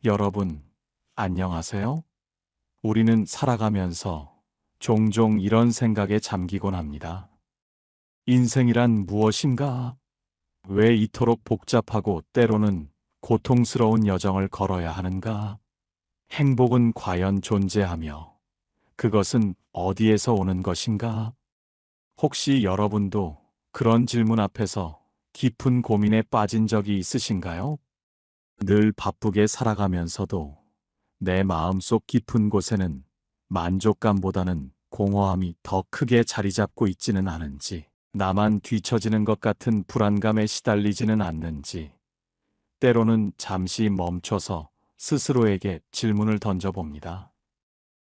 여러분, 안녕하세요? 우리는 살아가면서 종종 이런 생각에 잠기곤 합니다. 인생이란 무엇인가? 왜 이토록 복잡하고 때로는 고통스러운 여정을 걸어야 하는가? 행복은 과연 존재하며 그것은 어디에서 오는 것인가? 혹시 여러분도 그런 질문 앞에서 깊은 고민에 빠진 적이 있으신가요? 늘 바쁘게 살아가면서도 내 마음속 깊은 곳에는 만족감보다는 공허함이 더 크게 자리 잡고 있지는 않은지, 나만 뒤처지는 것 같은 불안감에 시달리지는 않는지, 때로는 잠시 멈춰서 스스로에게 질문을 던져봅니다.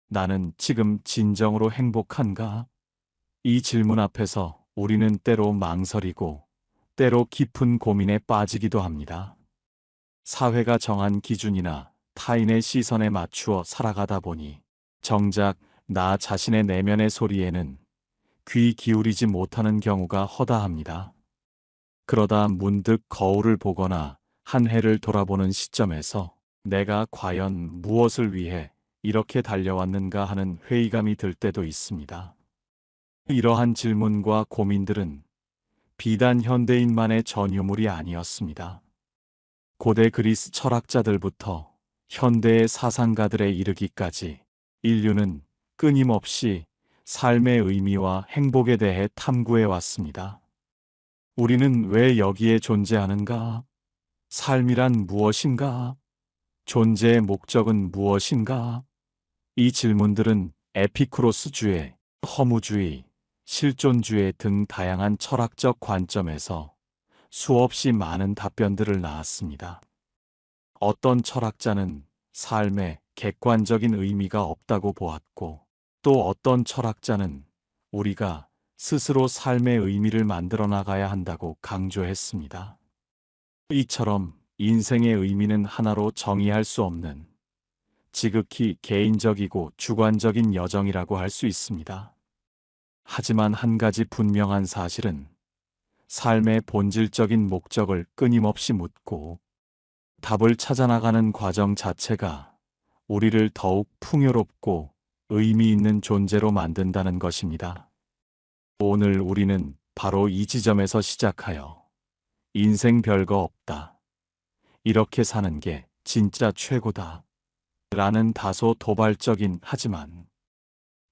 나는 지금 진정으로 행복한가? 이 질문 앞에서 우리는 때로 망설이고, 때로 깊은 고민에 빠지기도 합니다. 사회가 정한 기준이나 타인의 시선에 맞추어 살아가다 보니 정작 나 자신의 내면의 소리에는 귀 기울이지 못하는 경우가 허다합니다. 그러다 문득 거울을 보거나 한 해를 돌아보는 시점에서 내가 과연 무엇을 위해 이렇게 달려왔는가 하는 회의감이 들 때도 있습니다. 이러한 질문과 고민들은 비단 현대인만의 전유물이 아니었습니다. 고대 그리스 철학자들부터 현대의 사상가들에 이르기까지 인류는 끊임없이 삶의 의미와 행복에 대해 탐구해 왔습니다. 우리는 왜 여기에 존재하는가? 삶이란 무엇인가? 존재의 목적은 무엇인가? 이 질문들은 에피쿠로스주의, 허무주의, 실존주의 등 다양한 철학적 관점에서 수없이 많은 답변들을 낳았습니다. 어떤 철학자는 삶에 객관적인 의미가 없다고 보았고, 또 어떤 철학자는 우리가 스스로 삶의 의미를 만들어 나가야 한다고 강조했습니다. 이처럼 인생의 의미는 하나로 정의할 수 없는 지극히 개인적이고 주관적인 여정이라고 할 수 있습니다. 하지만 한 가지 분명한 사실은 삶의 본질적인 목적을 끊임없이 묻고 답을 찾아나가는 과정 자체가 우리를 더욱 풍요롭고 의미 있는 존재로 만든다는 것입니다. 오늘 우리는 바로 이 지점에서 시작하여 인생 별거 없다, 이렇게 사는 게 진짜 최고다 라는 다소 도발적인 하지만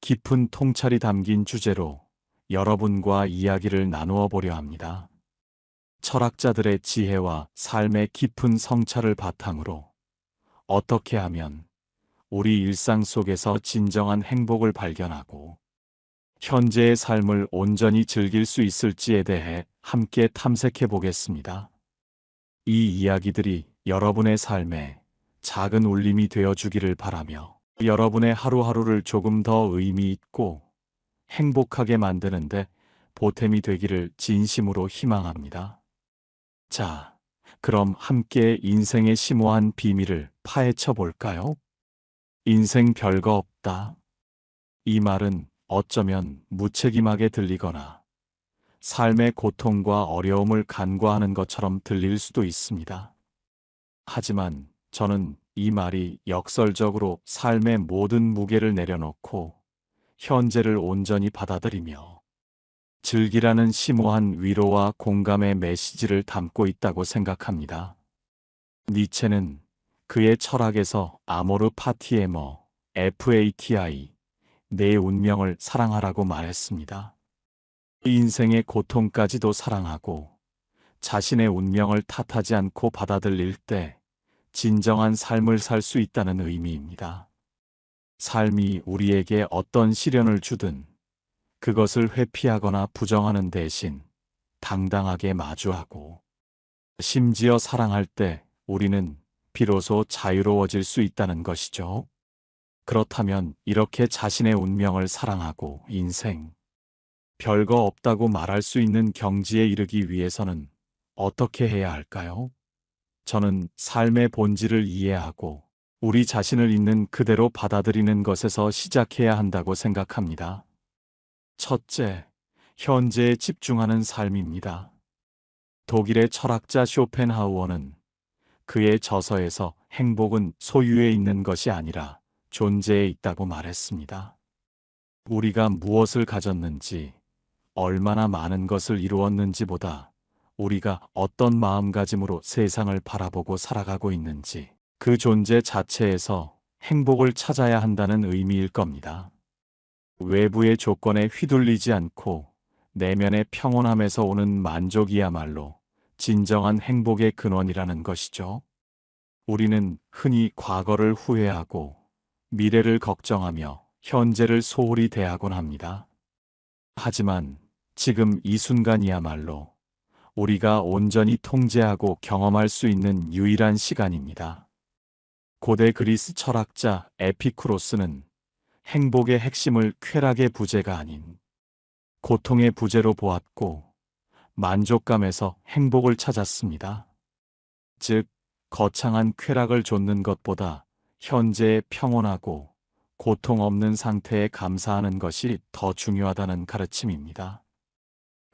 깊은 통찰이 담긴 주제로 여러분과 이야기를 나누어 보려 합니다. 철학자들의 지혜와 삶의 깊은 성찰을 바탕으로 어떻게 하면 우리 일상 속에서 진정한 행복을 발견하고 현재의 삶을 온전히 즐길 수 있을지에 대해 함께 탐색해 보겠습니다. 이 이야기들이 여러분의 삶에 작은 울림이 되어 주기를 바라며 여러분의 하루하루를 조금 더 의미 있고 행복하게 만드는데 보탬이 되기를 진심으로 희망합니다. 자, 그럼 함께 인생의 심오한 비밀을 파헤쳐 볼까요? 인생 별거 없다. 이 말은 어쩌면 무책임하게 들리거나 삶의 고통과 어려움을 간과하는 것처럼 들릴 수도 있습니다. 하지만 저는 이 말이 역설적으로 삶의 모든 무게를 내려놓고 현재를 온전히 받아들이며 즐기라는 심오한 위로와 공감의 메시지를 담고 있다고 생각합니다. 니체는 그의 철학에서 아모르 파티에머, FATI, 내 운명을 사랑하라고 말했습니다. 인생의 고통까지도 사랑하고 자신의 운명을 탓하지 않고 받아들일 때 진정한 삶을 살 수 있다는 의미입니다. 삶이 우리에게 어떤 시련을 주든 그것을 회피하거나 부정하는 대신 당당하게 마주하고 심지어 사랑할 때 우리는 비로소 자유로워질 수 있다는 것이죠. 그렇다면 이렇게 자신의 운명을 사랑하고 인생 별거 없다고 말할 수 있는 경지에 이르기 위해서는 어떻게 해야 할까요? 저는 삶의 본질을 이해하고 우리 자신을 있는 그대로 받아들이는 것에서 시작해야 한다고 생각합니다. 첫째, 현재에 집중하는 삶입니다. 독일의 철학자 쇼펜하우어는 그의 저서에서 행복은 소유에 있는 것이 아니라 존재에 있다고 말했습니다. 우리가 무엇을 가졌는지, 얼마나 많은 것을 이루었는지보다 우리가 어떤 마음가짐으로 세상을 바라보고 살아가고 있는지, 그 존재 자체에서 행복을 찾아야 한다는 의미일 겁니다. 외부의 조건에 휘둘리지 않고 내면의 평온함에서 오는 만족이야말로 진정한 행복의 근원이라는 것이죠. 우리는 흔히 과거를 후회하고 미래를 걱정하며 현재를 소홀히 대하곤 합니다. 하지만 지금 이 순간이야말로 우리가 온전히 통제하고 경험할 수 있는 유일한 시간입니다. 고대 그리스 철학자 에피쿠로스는 행복의 핵심을 쾌락의 부재가 아닌 고통의 부재로 보았고, 만족감에서 행복을 찾았습니다. 즉, 거창한 쾌락을 좇는 것보다 현재의 평온하고 고통 없는 상태에 감사하는 것이 더 중요하다는 가르침입니다.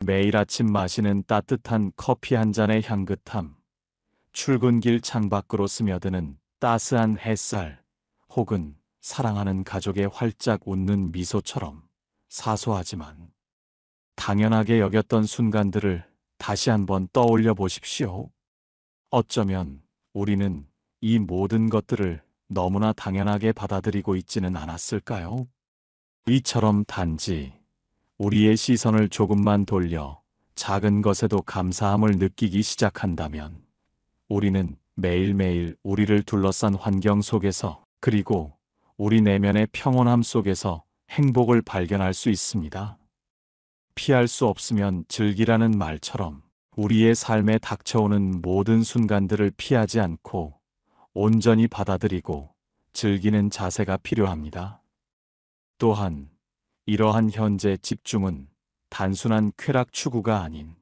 매일 아침 마시는 따뜻한 커피 한 잔의 향긋함, 출근길 창밖으로 스며드는 따스한 햇살, 혹은 사랑하는 가족의 활짝 웃는 미소처럼 사소하지만 당연하게 여겼던 순간들을 다시 한번 떠올려 보십시오. 어쩌면 우리는 이 모든 것들을 너무나 당연하게 받아들이고 있지는 않았을까요? 이처럼 단지 우리의 시선을 조금만 돌려 작은 것에도 감사함을 느끼기 시작한다면 우리는 매일매일 우리를 둘러싼 환경 속에서, 그리고 우리 내면의 평온함 속에서 행복을 발견할 수 있습니다. 피할 수 없으면 즐기라는 말처럼 우리의 삶에 닥쳐오는 모든 순간들을 피하지 않고 온전히 받아들이고 즐기는 자세가 필요합니다. 또한 이러한 현재 집중은 단순한 쾌락 추구가 아닌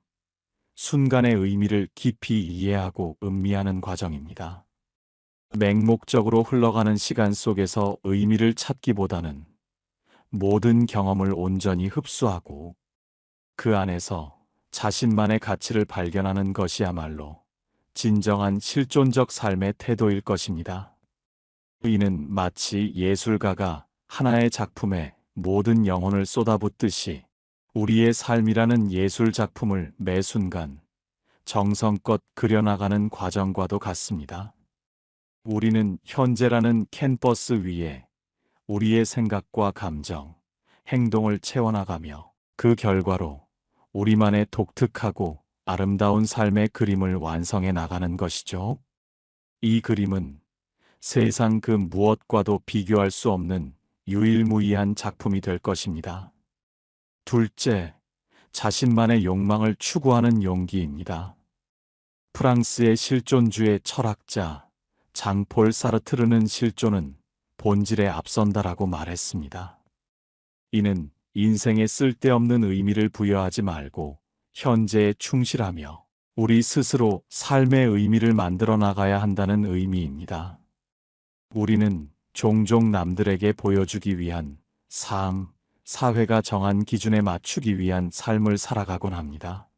순간의 의미를 깊이 이해하고 음미하는 과정입니다. 맹목적으로 흘러가는 시간 속에서 의미를 찾기보다는 모든 경험을 온전히 흡수하고 그 안에서 자신만의 가치를 발견하는 것이야말로 진정한 실존적 삶의 태도일 것입니다. 이는 마치 예술가가 하나의 작품에 모든 영혼을 쏟아붓듯이 우리의 삶이라는 예술 작품을 매 순간 정성껏 그려나가는 과정과도 같습니다. 우리는 현재라는 캔버스 위에 우리의 생각과 감정, 행동을 채워나가며 그 결과로 우리만의 독특하고 아름다운 삶의 그림을 완성해 나가는 것이죠. 이 그림은 세상 그 무엇과도 비교할 수 없는 유일무이한 작품이 될 것입니다. 둘째, 자신만의 욕망을 추구하는 용기입니다. 프랑스의 실존주의 철학자 장폴 사르트르는 실존은 본질에 앞선다라고 말했습니다. 이는 인생에 쓸데없는 의미를 부여하지 말고 현재에 충실하며 우리 스스로 삶의 의미를 만들어 나가야 한다는 의미입니다. 우리는 종종 남들에게 보여주기 위한 삶, 사회가 정한 기준에 맞추기 위한 삶을 살아가곤 합니다.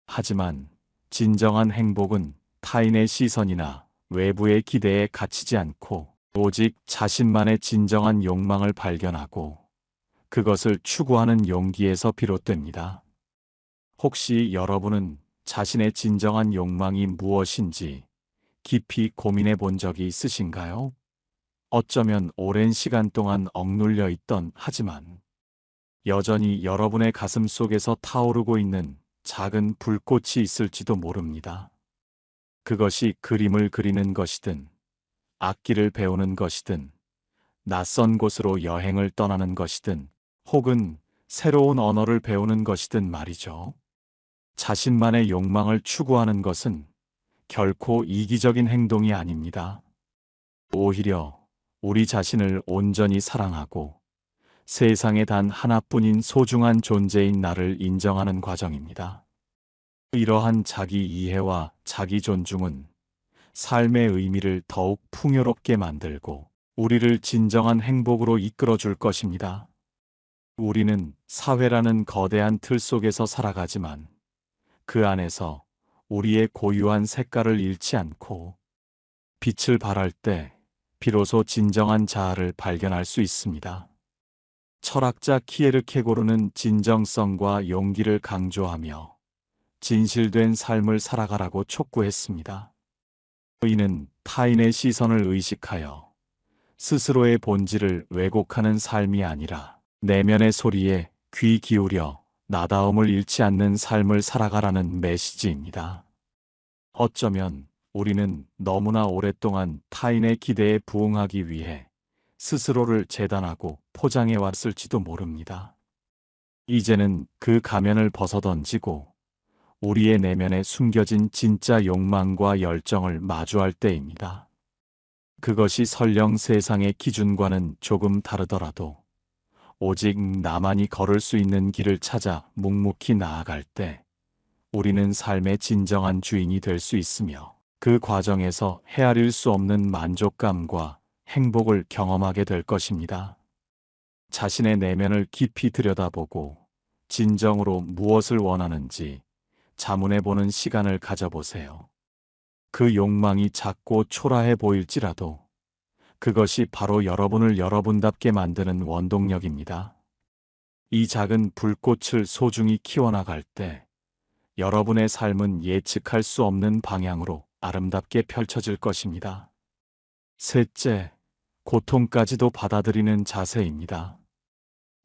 하지만 진정한 행복은 타인의 시선이나 외부의 기대에 갇히지 않고 오직 자신만의 진정한 욕망을 발견하고 그것을 추구하는 용기에서 비롯됩니다. 혹시 여러분은 자신의 진정한 욕망이 무엇인지 깊이 고민해 본 적이 있으신가요? 어쩌면 오랜 시간 동안 억눌려 있던, 하지만 여전히 여러분의 가슴 속에서 타오르고 있는 작은 불꽃이 있을지도 모릅니다. 그것이 그림을 그리는 것이든, 악기를 배우는 것이든, 낯선 곳으로 여행을 떠나는 것이든, 혹은 새로운 언어를 배우는 것이든 말이죠. 자신만의 욕망을 추구하는 것은 결코 이기적인 행동이 아닙니다. 오히려 우리 자신을 온전히 사랑하고 세상에 단 하나뿐인 소중한 존재인 나를 인정하는 과정입니다. 이러한 자기 이해와 자기 존중은 삶의 의미를 더욱 풍요롭게 만들고 우리를 진정한 행복으로 이끌어 줄 것입니다. 우리는 사회라는 거대한 틀 속에서 살아가지만 그 안에서 우리의 고유한 색깔을 잃지 않고 빛을 발할 때 비로소 진정한 자아를 발견할 수 있습니다. 철학자 키에르케고르는 진정성과 용기를 강조하며 진실된 삶을 살아가라고 촉구했습니다. 이는 타인의 시선을 의식하여 스스로의 본질을 왜곡하는 삶이 아니라 내면의 소리에 귀 기울여 나다움을 잃지 않는 삶을 살아가라는 메시지입니다. 어쩌면 우리는 너무나 오랫동안 타인의 기대에 부응하기 위해 스스로를 재단하고 포장해 왔을지도 모릅니다. 이제는 그 가면을 벗어던지고 우리의 내면에 숨겨진 진짜 욕망과 열정을 마주할 때입니다. 그것이 설령 세상의 기준과는 조금 다르더라도 오직 나만이 걸을 수 있는 길을 찾아 묵묵히 나아갈 때 우리는 삶의 진정한 주인이 될 수 있으며 그 과정에서 헤아릴 수 없는 만족감과 행복을 경험하게 될 것입니다. 자신의 내면을 깊이 들여다보고 진정으로 무엇을 원하는지 자문해보는 시간을 가져보세요. 그 욕망이 작고 초라해 보일지라도 그것이 바로 여러분을 여러분답게 만드는 원동력입니다. 이 작은 불꽃을 소중히 키워나갈 때 여러분의 삶은 예측할 수 없는 방향으로 아름답게 펼쳐질 것입니다. 셋째, 고통까지도 받아들이는 자세입니다.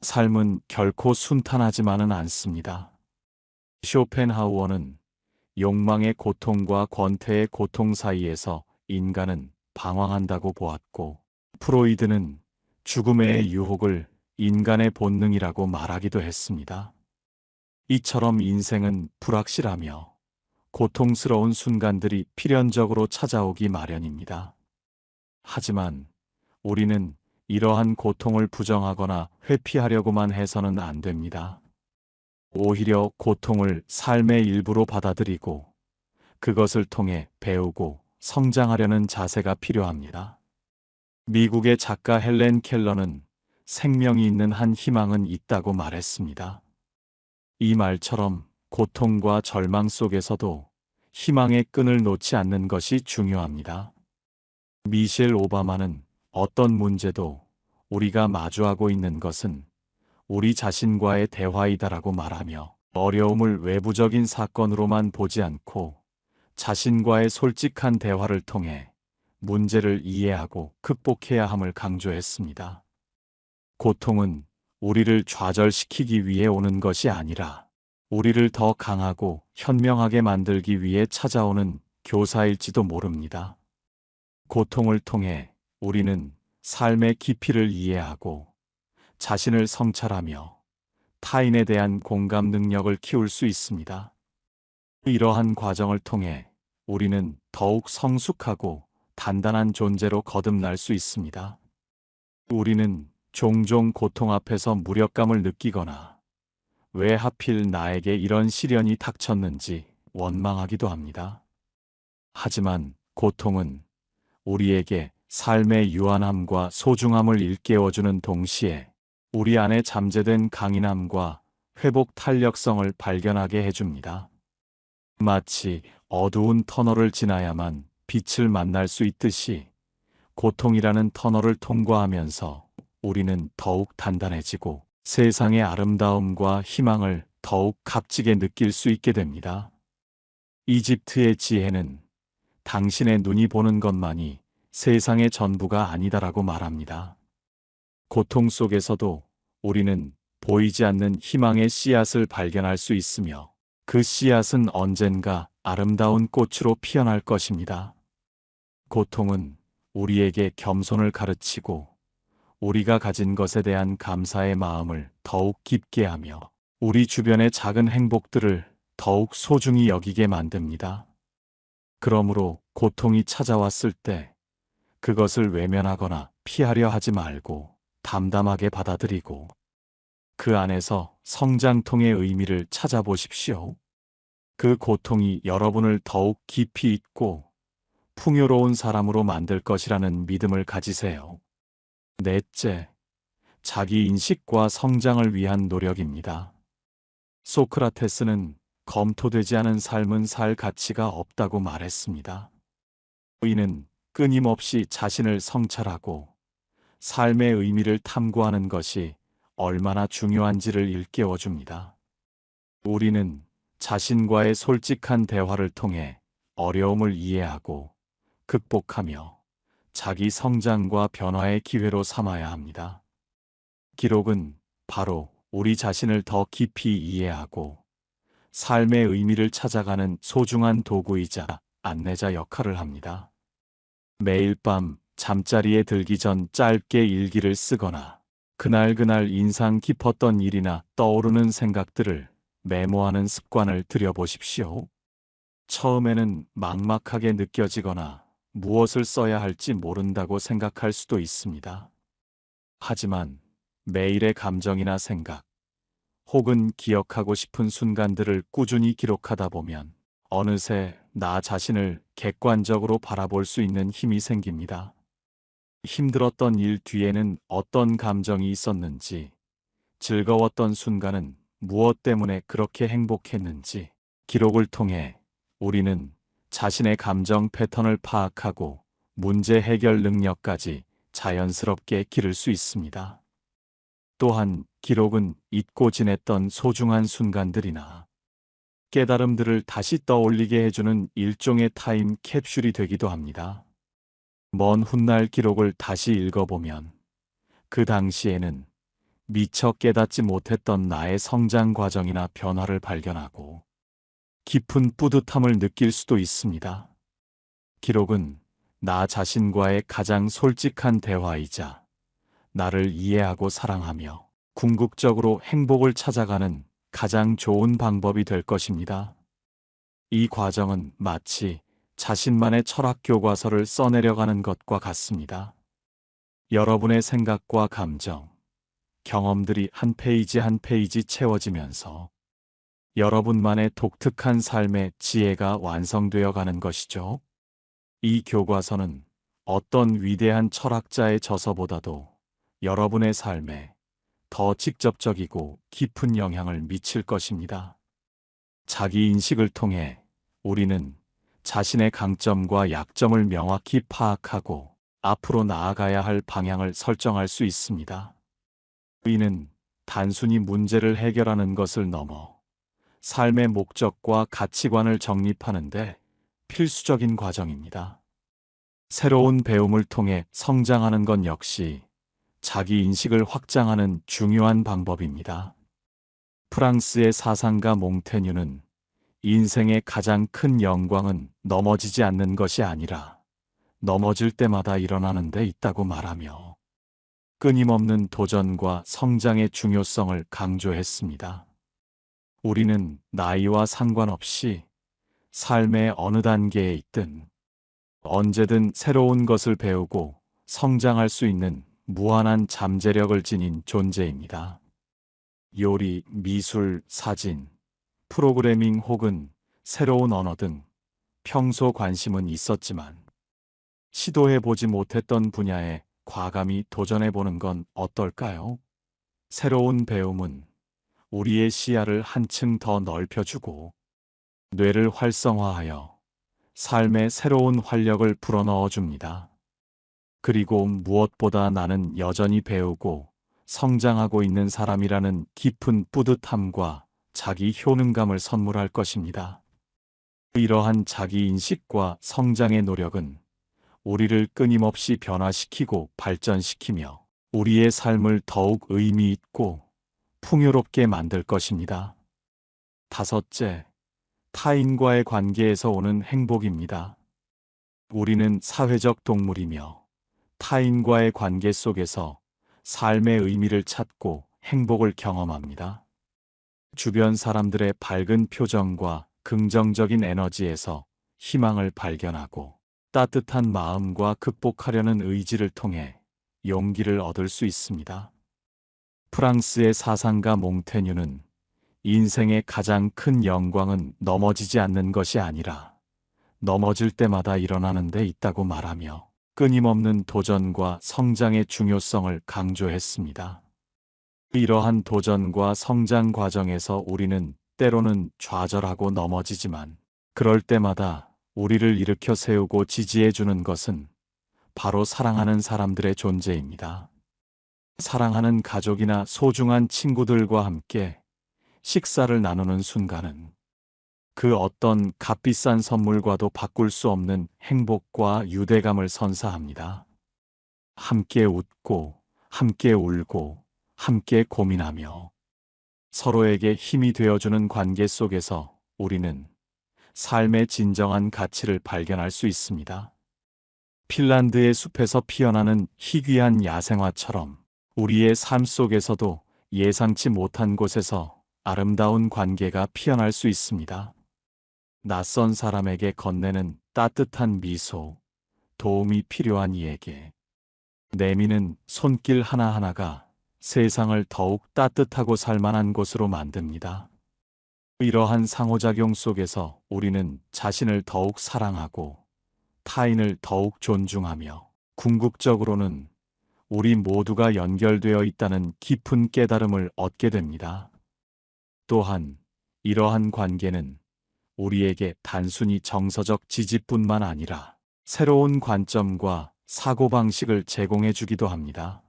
삶은 결코 순탄하지만은 않습니다. 쇼펜하우어는 욕망의 고통과 권태의 고통 사이에서 인간은 방황한다고 보았고, 프로이드는 죽음의 유혹을 인간의 본능이라고 말하기도 했습니다. 이처럼 인생은 불확실하며 고통스러운 순간들이 필연적으로 찾아오기 마련입니다. 하지만 우리는 이러한 고통을 부정하거나 회피하려고만 해서는 안 됩니다. 오히려 고통을 삶의 일부로 받아들이고 그것을 통해 배우고 성장하려는 자세가 필요합니다. 미국의 작가 헬렌 켈러는 생명이 있는 한 희망은 있다고 말했습니다. 이 말처럼 고통과 절망 속에서도 희망의 끈을 놓지 않는 것이 중요합니다. 미셸 오바마는 어떤 문제도 우리가 마주하고 있는 것은 우리 자신과의 대화이다라고 말하며 어려움을 외부적인 사건으로만 보지 않고 자신과의 솔직한 대화를 통해 문제를 이해하고 극복해야 함을 강조했습니다. 고통은 우리를 좌절시키기 위해 오는 것이 아니라 우리를 더 강하고 현명하게 만들기 위해 찾아오는 교사일지도 모릅니다. 고통을 통해 우리는 삶의 깊이를 이해하고 자신을 성찰하며 타인에 대한 공감 능력을 키울 수 있습니다. 이러한 과정을 통해 우리는 더욱 성숙하고 단단한 존재로 거듭날 수 있습니다. 우리는 종종 고통 앞에서 무력감을 느끼거나 왜 하필 나에게 이런 시련이 닥쳤는지 원망하기도 합니다. 하지만 고통은 우리에게 삶의 유한함과 소중함을 일깨워주는 동시에 우리 안에 잠재된 강인함과 회복 탄력성을 발견하게 해줍니다. 마치 어두운 터널을 지나야만 빛을 만날 수 있듯이 고통이라는 터널을 통과하면서 우리는 더욱 단단해지고 세상의 아름다움과 희망을 더욱 값지게 느낄 수 있게 됩니다. 이집트의 지혜는 당신의 눈이 보는 것만이 세상의 전부가 아니다라고 말합니다. 고통 속에서도 우리는 보이지 않는 희망의 씨앗을 발견할 수 있으며 그 씨앗은 언젠가 아름다운 꽃으로 피어날 것입니다. 고통은 우리에게 겸손을 가르치고 우리가 가진 것에 대한 감사의 마음을 더욱 깊게 하며 우리 주변의 작은 행복들을 더욱 소중히 여기게 만듭니다. 그러므로 고통이 찾아왔을 때 그것을 외면하거나 피하려 하지 말고 담담하게 받아들이고 그 안에서 성장통의 의미를 찾아보십시오. 그 고통이 여러분을 더욱 깊이 있고 풍요로운 사람으로 만들 것이라는 믿음을 가지세요. 넷째, 자기 인식과 성장을 위한 노력입니다. 소크라테스는 검토되지 않은 삶은 살 가치가 없다고 말했습니다. 이는 끊임없이 자신을 성찰하고 삶의 의미를 탐구하는 것이 얼마나 중요한지를 일깨워줍니다. 우리는 자신과의 솔직한 대화를 통해 어려움을 이해하고 극복하며 자기 성장과 변화의 기회로 삼아야 합니다. 기록은 바로 우리 자신을 더 깊이 이해하고 삶의 의미를 찾아가는 소중한 도구이자 안내자 역할을 합니다. 매일 밤 잠자리에 들기 전 짧게 일기를 쓰거나 그날 인상 깊었던 일이나 떠오르는 생각들을 메모하는 습관을 들여보십시오. 처음에는 막막하게 느껴지거나 무엇을 써야 할지 모른다고 생각할 수도 있습니다. 하지만 매일의 감정이나 생각, 혹은 기억하고 싶은 순간들을 꾸준히 기록하다 보면 어느새 나 자신을 객관적으로 바라볼 수 있는 힘이 생깁니다. 힘들었던 일 뒤에는 어떤 감정이 있었는지, 즐거웠던 순간은 무엇 때문에 그렇게 행복했는지, 기록을 통해 우리는 자신의 감정 패턴을 파악하고 문제 해결 능력까지 자연스럽게 기를 수 있습니다. 또한 기록은 잊고 지냈던 소중한 순간들이나 깨달음들을 다시 떠올리게 해주는 일종의 타임 캡슐이 되기도 합니다. 먼 훗날 기록을 다시 읽어보면 그 당시에는 미처 깨닫지 못했던 나의 성장 과정이나 변화를 발견하고 깊은 뿌듯함을 느낄 수도 있습니다. 기록은 나 자신과의 가장 솔직한 대화이자 나를 이해하고 사랑하며 궁극적으로 행복을 찾아가는 가장 좋은 방법이 될 것입니다. 이 과정은 마치 자신만의 철학 교과서를 써내려가는 것과 같습니다. 여러분의 생각과 감정, 경험들이 한 페이지 한 페이지 채워지면서 여러분만의 독특한 삶의 지혜가 완성되어 가는 것이죠. 이 교과서는 어떤 위대한 철학자의 저서보다도 여러분의 삶에 더 직접적이고 깊은 영향을 미칠 것입니다. 자기 인식을 통해 우리는 자신의 강점과 약점을 명확히 파악하고 앞으로 나아가야 할 방향을 설정할 수 있습니다. 이는 단순히 문제를 해결하는 것을 넘어 삶의 목적과 가치관을 정립하는 데 필수적인 과정입니다. 새로운 배움을 통해 성장하는 것 역시 자기 인식을 확장하는 중요한 방법입니다. 프랑스의 사상가 몽테뉴는 인생의 가장 큰 영광은 넘어지지 않는 것이 아니라 넘어질 때마다 일어나는 데 있다고 말하며 끊임없는 도전과 성장의 중요성을 강조했습니다. 우리는 나이와 상관없이 삶의 어느 단계에 있든 언제든 새로운 것을 배우고 성장할 수 있는 무한한 잠재력을 지닌 존재입니다. 요리, 미술, 사진, 프로그래밍 혹은 새로운 언어 등 평소 관심은 있었지만 시도해보지 못했던 분야에 과감히 도전해보는 건 어떨까요? 새로운 배움은 우리의 시야를 한층 더 넓혀주고 뇌를 활성화하여 삶의 새로운 활력을 불어넣어 줍니다. 그리고 무엇보다 나는 여전히 배우고 성장하고 있는 사람이라는 깊은 뿌듯함과 자기 효능감을 선물할 것입니다. 이러한 자기 인식과 성장의 노력은 우리를 끊임없이 변화시키고 발전시키며 우리의 삶을 더욱 의미 있고 풍요롭게 만들 것입니다. 다섯째, 타인과의 관계에서 오는 행복입니다. 우리는 사회적 동물이며 타인과의 관계 속에서 삶의 의미를 찾고 행복을 경험합니다. 주변 사람들의 밝은 표정과 긍정적인 에너지에서 희망을 발견하고 따뜻한 마음과 극복하려는 의지를 통해 용기를 얻을 수 있습니다. 프랑스의 사상가 몽테뉴는 인생의 가장 큰 영광은 넘어지지 않는 것이 아니라 넘어질 때마다 일어나는 데 있다고 말하며 끊임없는 도전과 성장의 중요성을 강조했습니다. 이러한 도전과 성장 과정에서 우리는 때로는 좌절하고 넘어지지만 그럴 때마다 우리를 일으켜 세우고 지지해 주는 것은 바로 사랑하는 사람들의 존재입니다. 사랑하는 가족이나 소중한 친구들과 함께 식사를 나누는 순간은 그 어떤 값비싼 선물과도 바꿀 수 없는 행복과 유대감을 선사합니다. 함께 웃고, 함께 울고, 함께 고민하며 서로에게 힘이 되어주는 관계 속에서 우리는 삶의 진정한 가치를 발견할 수 있습니다. 핀란드의 숲에서 피어나는 희귀한 야생화처럼 우리의 삶 속에서도 예상치 못한 곳에서 아름다운 관계가 피어날 수 있습니다. 낯선 사람에게 건네는 따뜻한 미소, 도움이 필요한 이에게 내미는 손길 하나하나가 세상을 더욱 따뜻하고 살만한 곳으로 만듭니다. 이러한 상호작용 속에서 우리는 자신을 더욱 사랑하고 타인을 더욱 존중하며 궁극적으로는 우리 모두가 연결되어 있다는 깊은 깨달음을 얻게 됩니다. 또한 이러한 관계는 우리에게 단순히 정서적 지지뿐만 아니라 새로운 관점과 사고방식을 제공해 주기도 합니다.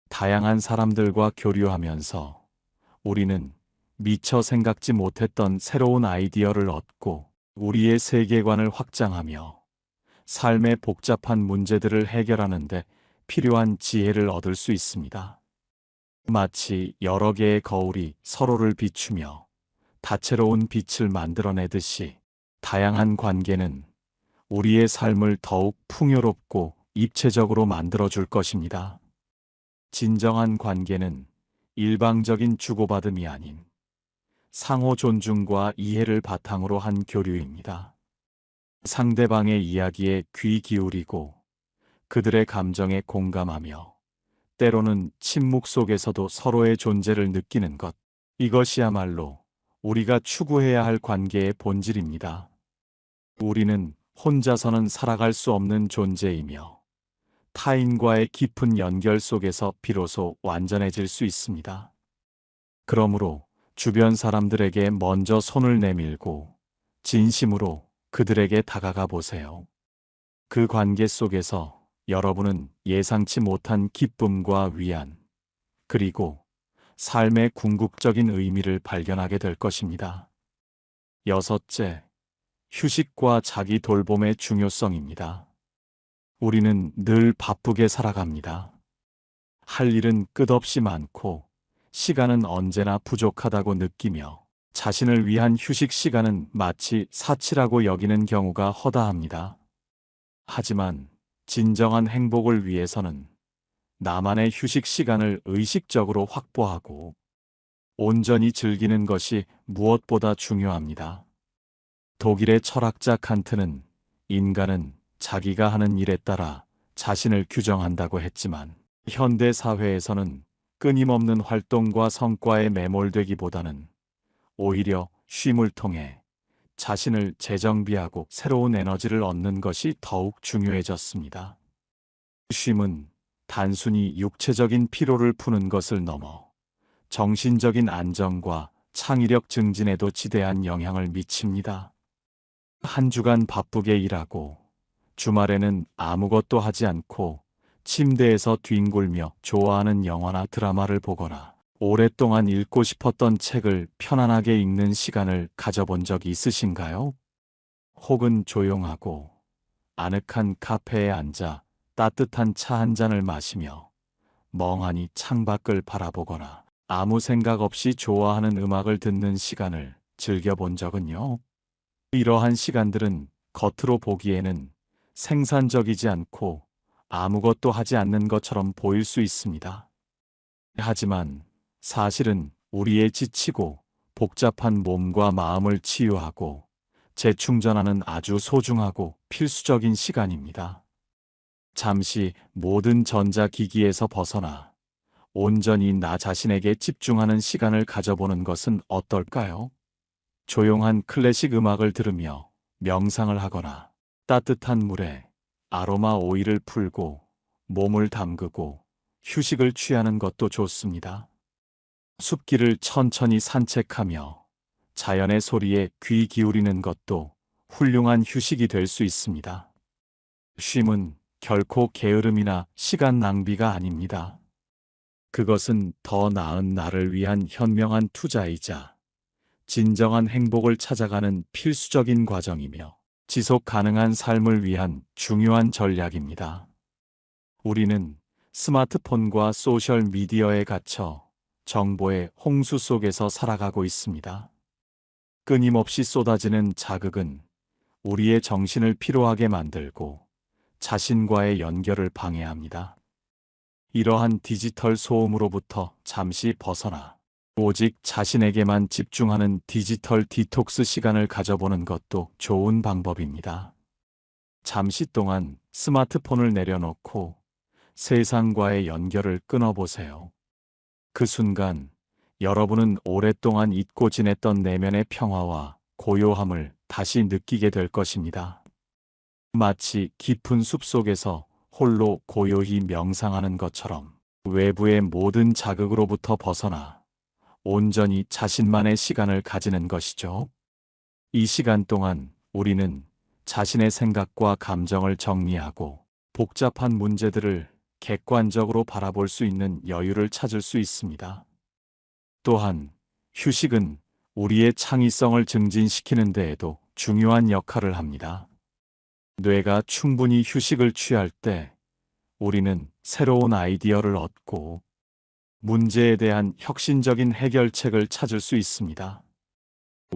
다양한 사람들과 교류하면서 우리는 미처 생각지 못했던 새로운 아이디어를 얻고 우리의 세계관을 확장하며 삶의 복잡한 문제들을 해결하는 데 필요한 지혜를 얻을 수 있습니다. 마치 여러 개의 거울이 서로를 비추며 다채로운 빛을 만들어내듯이 다양한 관계는 우리의 삶을 더욱 풍요롭고 입체적으로 만들어줄 것입니다. 진정한 관계는 일방적인 주고받음이 아닌 상호 존중과 이해를 바탕으로 한 교류입니다. 상대방의 이야기에 귀 기울이고 그들의 감정에 공감하며 때로는 침묵 속에서도 서로의 존재를 느끼는 것, 이것이야말로 우리가 추구해야 할 관계의 본질입니다. 우리는 혼자서는 살아갈 수 없는 존재이며 타인과의 깊은 연결 속에서 비로소 완전해질 수 있습니다. 그러므로 주변 사람들에게 먼저 손을 내밀고 진심으로 그들에게 다가가 보세요. 그 관계 속에서 여러분은 예상치 못한 기쁨과 위안, 그리고 삶의 궁극적인 의미를 발견하게 될 것입니다. 여섯째, 휴식과 자기 돌봄의 중요성입니다. 우리는 늘 바쁘게 살아갑니다. 할 일은 끝없이 많고 시간은 언제나 부족하다고 느끼며 자신을 위한 휴식 시간은 마치 사치라고 여기는 경우가 허다합니다. 하지만 진정한 행복을 위해서는 나만의 휴식 시간을 의식적으로 확보하고 온전히 즐기는 것이 무엇보다 중요합니다. 독일의 철학자 칸트는 인간은 자기가 하는 일에 따라 자신을 규정한다고 했지만 현대 사회에서는 끊임없는 활동과 성과에 매몰되기보다는 오히려 쉼을 통해 자신을 재정비하고 새로운 에너지를 얻는 것이 더욱 중요해졌습니다. 쉼은 단순히 육체적인 피로를 푸는 것을 넘어 정신적인 안정과 창의력 증진에도 지대한 영향을 미칩니다. 한 주간 바쁘게 일하고 주말에는 아무것도 하지 않고 침대에서 뒹굴며 좋아하는 영화나 드라마를 보거나 오랫동안 읽고 싶었던 책을 편안하게 읽는 시간을 가져본 적이 있으신가요? 혹은 조용하고 아늑한 카페에 앉아 따뜻한 차 한 잔을 마시며 멍하니 창밖을 바라보거나 아무 생각 없이 좋아하는 음악을 듣는 시간을 즐겨본 적은요? 이러한 시간들은 겉으로 보기에는 생산적이지 않고 아무것도 하지 않는 것처럼 보일 수 있습니다. 하지만 사실은 우리의 지치고 복잡한 몸과 마음을 치유하고 재충전하는 아주 소중하고 필수적인 시간입니다. 잠시 모든 전자기기에서 벗어나 온전히 나 자신에게 집중하는 시간을 가져보는 것은 어떨까요? 조용한 클래식 음악을 들으며 명상을 하거나 따뜻한 물에 아로마 오일을 풀고 몸을 담그고 휴식을 취하는 것도 좋습니다. 숲길을 천천히 산책하며 자연의 소리에 귀 기울이는 것도 훌륭한 휴식이 될 수 있습니다. 쉼은 결코 게으름이나 시간 낭비가 아닙니다. 그것은 더 나은 나를 위한 현명한 투자이자 진정한 행복을 찾아가는 필수적인 과정이며 지속 가능한 삶을 위한 중요한 전략입니다. 우리는 스마트폰과 소셜 미디어에 갇혀 정보의 홍수 속에서 살아가고 있습니다. 끊임없이 쏟아지는 자극은 우리의 정신을 피로하게 만들고 자신과의 연결을 방해합니다. 이러한 디지털 소음으로부터 잠시 벗어나 오직 자신에게만 집중하는 디지털 디톡스 시간을 가져보는 것도 좋은 방법입니다. 잠시 동안 스마트폰을 내려놓고 세상과의 연결을 끊어보세요. 그 순간 여러분은 오랫동안 잊고 지냈던 내면의 평화와 고요함을 다시 느끼게 될 것입니다. 마치 깊은 숲속에서 홀로 고요히 명상하는 것처럼 외부의 모든 자극으로부터 벗어나 온전히 자신만의 시간을 가지는 것이죠. 이 시간 동안 우리는 자신의 생각과 감정을 정리하고 복잡한 문제들을 객관적으로 바라볼 수 있는 여유를 찾을 수 있습니다. 또한 휴식은 우리의 창의성을 증진시키는 데에도 중요한 역할을 합니다. 뇌가 충분히 휴식을 취할 때 우리는 새로운 아이디어를 얻고 문제에 대한 혁신적인 해결책을 찾을 수 있습니다.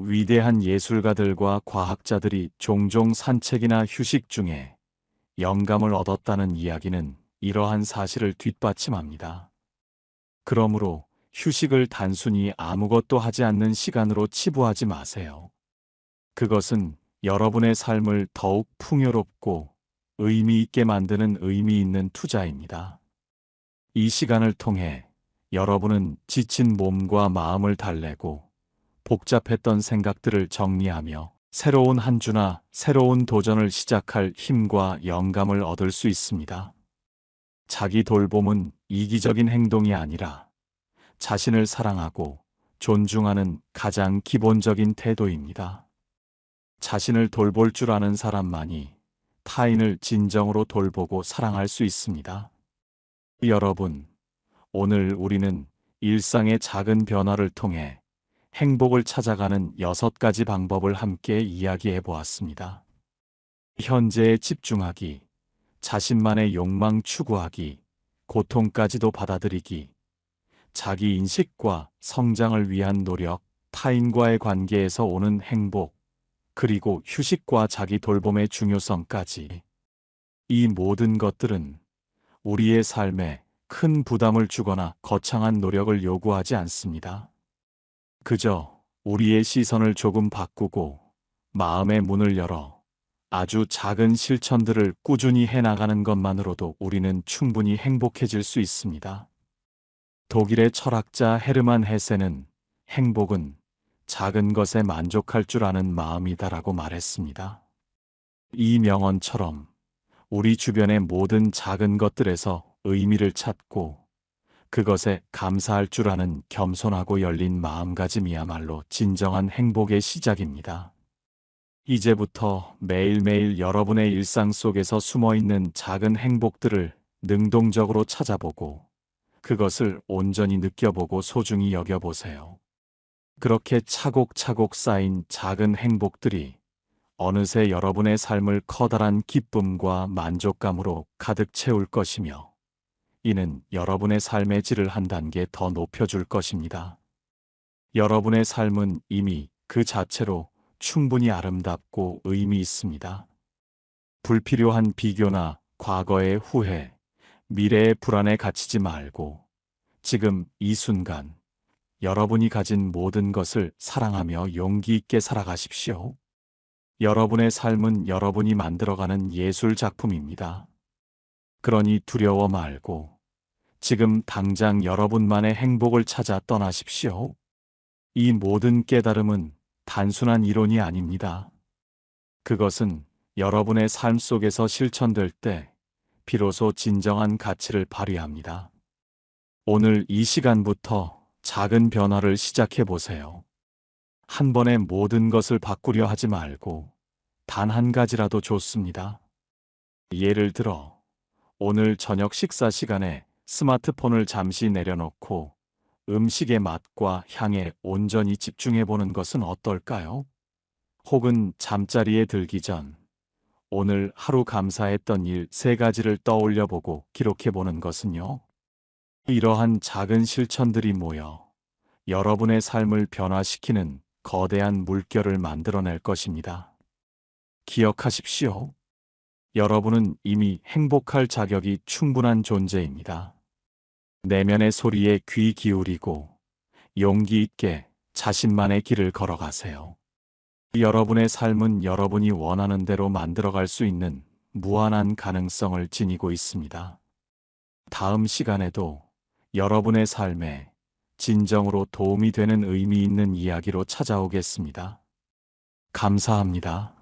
위대한 예술가들과 과학자들이 종종 산책이나 휴식 중에 영감을 얻었다는 이야기는 이러한 사실을 뒷받침합니다. 그러므로 휴식을 단순히 아무것도 하지 않는 시간으로 치부하지 마세요. 그것은 여러분의 삶을 더욱 풍요롭고 의미 있게 만드는 의미 있는 투자입니다. 이 시간을 통해 여러분은 지친 몸과 마음을 달래고 복잡했던 생각들을 정리하며 새로운 한 주나 새로운 도전을 시작할 힘과 영감을 얻을 수 있습니다. 자기 돌봄은 이기적인 행동이 아니라 자신을 사랑하고 존중하는 가장 기본적인 태도입니다. 자신을 돌볼 줄 아는 사람만이 타인을 진정으로 돌보고 사랑할 수 있습니다. 여러분, 오늘 우리는 일상의 작은 변화를 통해 행복을 찾아가는 6가지 방법을 함께 이야기해 보았습니다. 현재에 집중하기, 자신만의 욕망 추구하기, 고통까지도 받아들이기, 자기 인식과 성장을 위한 노력, 타인과의 관계에서 오는 행복, 그리고 휴식과 자기 돌봄의 중요성까지. 이 모든 것들은 우리의 삶에 큰 부담을 주거나 거창한 노력을 요구하지 않습니다. 그저 우리의 시선을 조금 바꾸고 마음의 문을 열어 아주 작은 실천들을 꾸준히 해나가는 것만으로도 우리는 충분히 행복해질 수 있습니다. 독일의 철학자 헤르만 헤세는 행복은 작은 것에 만족할 줄 아는 마음이다라고 말했습니다. 이 명언처럼 우리 주변의 모든 작은 것들에서 의미를 찾고 그것에 감사할 줄 아는 겸손하고 열린 마음가짐이야말로 진정한 행복의 시작입니다. 이제부터 매일매일 여러분의 일상 속에서 숨어있는 작은 행복들을 능동적으로 찾아보고 그것을 온전히 느껴보고 소중히 여겨보세요. 그렇게 차곡차곡 쌓인 작은 행복들이 어느새 여러분의 삶을 커다란 기쁨과 만족감으로 가득 채울 것이며 이는 여러분의 삶의 질을 한 단계 더 높여줄 것입니다. 여러분의 삶은 이미 그 자체로 충분히 아름답고 의미 있습니다. 불필요한 비교나 과거의 후회, 미래의 불안에 갇히지 말고 지금 이 순간 여러분이 가진 모든 것을 사랑하며 용기 있게 살아가십시오. 여러분의 삶은 여러분이 만들어가는 예술 작품입니다. 그러니 두려워 말고 지금 당장 여러분만의 행복을 찾아 떠나십시오. 이 모든 깨달음은 단순한 이론이 아닙니다. 그것은 여러분의 삶 속에서 실천될 때 비로소 진정한 가치를 발휘합니다. 오늘 이 시간부터 작은 변화를 시작해 보세요. 한 번에 모든 것을 바꾸려 하지 말고 단 한 가지라도 좋습니다. 예를 들어 오늘 저녁 식사 시간에 스마트폰을 잠시 내려놓고 음식의 맛과 향에 온전히 집중해 보는 것은 어떨까요? 혹은 잠자리에 들기 전 오늘 하루 감사했던 일 3가지를 떠올려 보고 기록해 보는 것은요. 이러한 작은 실천들이 모여 여러분의 삶을 변화시키는 거대한 물결을 만들어낼 것입니다. 기억하십시오. 여러분은 이미 행복할 자격이 충분한 존재입니다. 내면의 소리에 귀 기울이고 용기 있게 자신만의 길을 걸어가세요. 여러분의 삶은 여러분이 원하는 대로 만들어갈 수 있는 무한한 가능성을 지니고 있습니다. 다음 시간에도 여러분의 삶에 진정으로 도움이 되는 의미 있는 이야기로 찾아오겠습니다. 감사합니다.